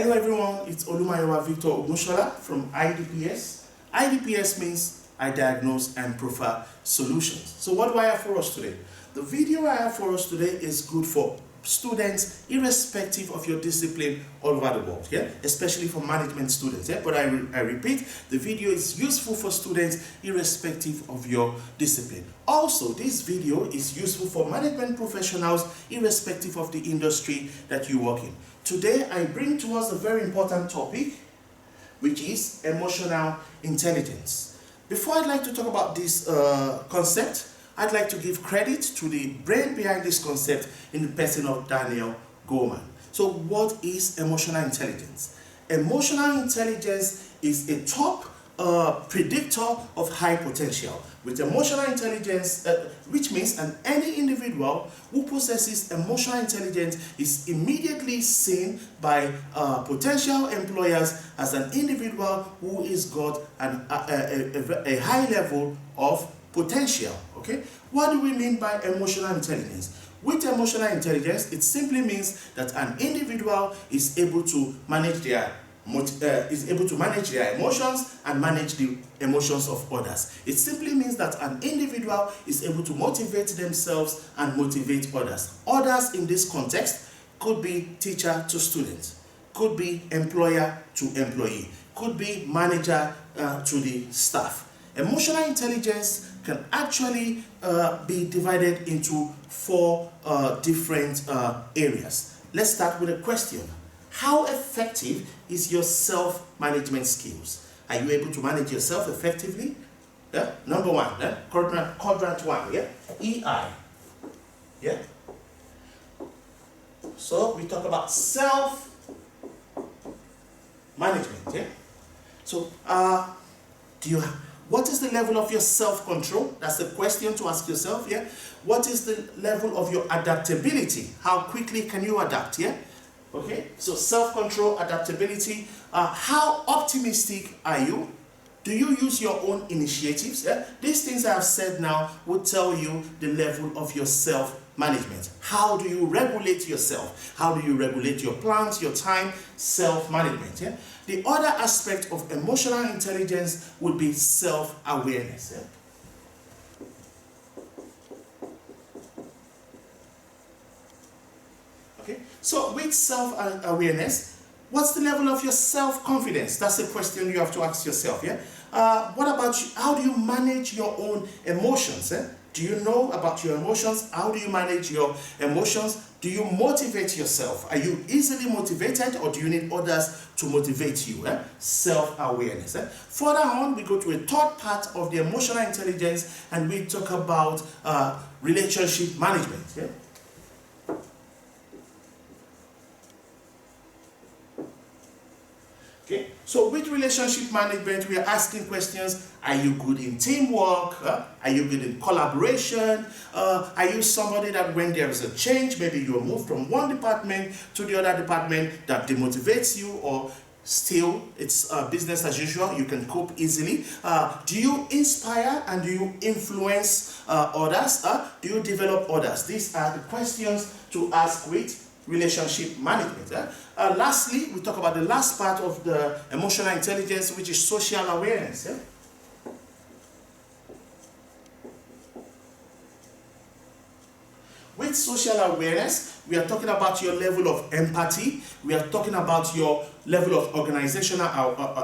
Hello everyone, it's Olumayowa Victor Ogushola from iDPS. iDPS means I diagnose and proffer solutions. So what do I have for us today? The video I have for us today is good for students irrespective of your discipline all over the world, yeah, especially for management students, yeah. But I repeat, the video is useful for students irrespective of your discipline. Also, this video is useful for management professionals irrespective of the industry that you work in. Today I bring to us a very important topic, which is emotional intelligence. Before I'd like to talk about this concept, I'd like to give credit to the brain behind this concept in the person of Goleman. So what is emotional intelligence? Emotional intelligence is a top predictor of high potential. With emotional intelligence, which means any individual who possesses emotional intelligence is immediately seen by potential employers as an individual who is got a high level of potential. Okay, what do we mean by emotional intelligence? With emotional intelligence, it simply means that an individual is able to manage their emotions and manage the emotions of others. It simply means that an individual is able to motivate themselves and motivate others. Others in this context could be teacher to student, could be employer to employee, could be manager to the staff. Emotional intelligence can actually be divided into four different areas. Let's start with a question. How effective is your self-management skills? Are you able to manage yourself effectively? Yeah? Number one, yeah? quadrant one, yeah? EI. Yeah? So we talk about self-management, yeah? So what is the level of your self-control? That's the question to ask yourself, yeah? What is the level of your adaptability? How quickly can you adapt, yeah? Okay, so self-control, adaptability. How optimistic are you? Do you use your own initiatives? Yeah? These things I have said now will tell you the level of your self-management. How do you regulate yourself? How do you regulate your plans, your time? Self-management. Yeah? The other aspect of emotional intelligence would be self-awareness. Yeah? So with self-awareness, what's the level of your self-confidence? That's a question you have to ask yourself, yeah? What about you? How do you manage your own emotions? Eh? Do you know about your emotions? How do you manage your emotions? Do you motivate yourself? Are you easily motivated, or do you need others to motivate you? Eh? Self-awareness. Eh? Further on, we go to a third part of the emotional intelligence, and we talk about relationship management. Yeah? Okay. So with relationship management, we are asking questions. Are you good in teamwork? Are you good in collaboration? Are you somebody that when there is a change, maybe you're moved from one department to the other department, that demotivates you, or still it's business as usual, you can cope easily? Do you inspire and do you influence others? Do you develop others? These are the questions to ask with relationship management. Lastly, we talk about the last part of the emotional intelligence, which is social awareness. Yeah? With social awareness, we are talking about your level of empathy. We are talking about your level of organizational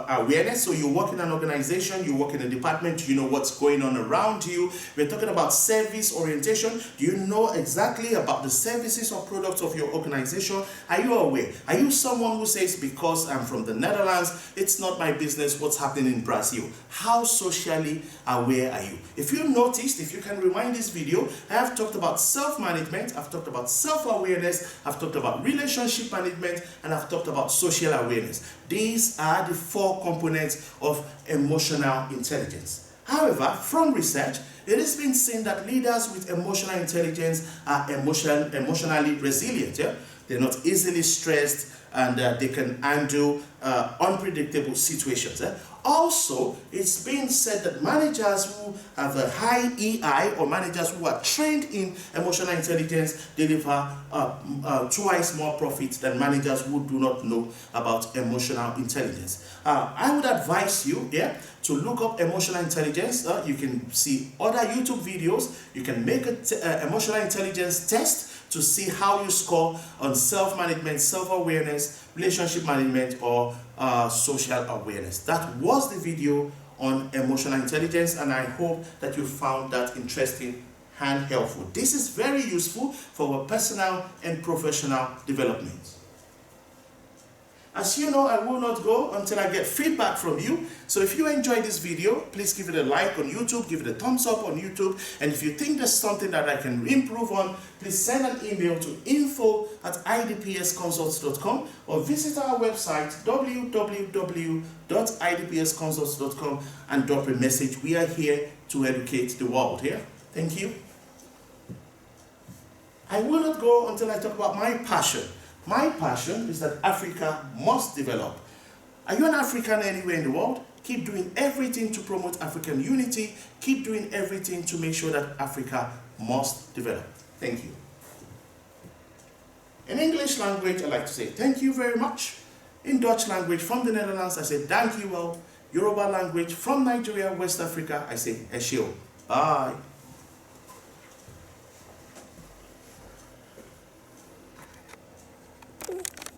awareness. So you work in an organization, you work in a department, you know what's going on around you. We're talking about service orientation. Do you know exactly about the services or products of your organization? Are you aware? Are you someone who says, because I'm from the Netherlands, it's not my business what's happening in Brazil? How socially aware are you? If you noticed, if you can rewind this video, I have talked about self-management, I've talked about self-awareness, I've talked about relationship management, and I've talked about social awareness. These are the four components of emotional intelligence. However, from research, it has been seen that leaders with emotional intelligence are emotionally resilient. Yeah? They're not easily stressed, and they can handle unpredictable situations. Also, it's been said that managers who have a high EI or managers who are trained in emotional intelligence deliver twice more profits than managers who do not know about emotional intelligence. I would advise you to look up emotional intelligence. You can see other YouTube videos. You can make an emotional intelligence test to see how you score on self-management, self-awareness, relationship management, or social awareness. That was the video on emotional intelligence, and I hope that you found that interesting and helpful. This is very useful for our personal and professional development. As you know, I will not go until I get feedback from you. So if you enjoyed this video, please give it a like on YouTube, give it a thumbs up on YouTube. And if you think there's something that I can improve on, please send an email to info@idpsconsults.com or visit our website www.idpsconsults.com and drop a message. We are here to educate the world here. Thank you. I will not go until I talk about my passion. My passion is that Africa must develop. Are you an African anywhere in the world? Keep doing everything to promote African unity. Keep doing everything to make sure that Africa must develop. Thank you. In English language, I like to say thank you very much. In Dutch language from the Netherlands, I say thank you well. Yoruba language from Nigeria, West Africa, I say ẹ ṣé o. Bye.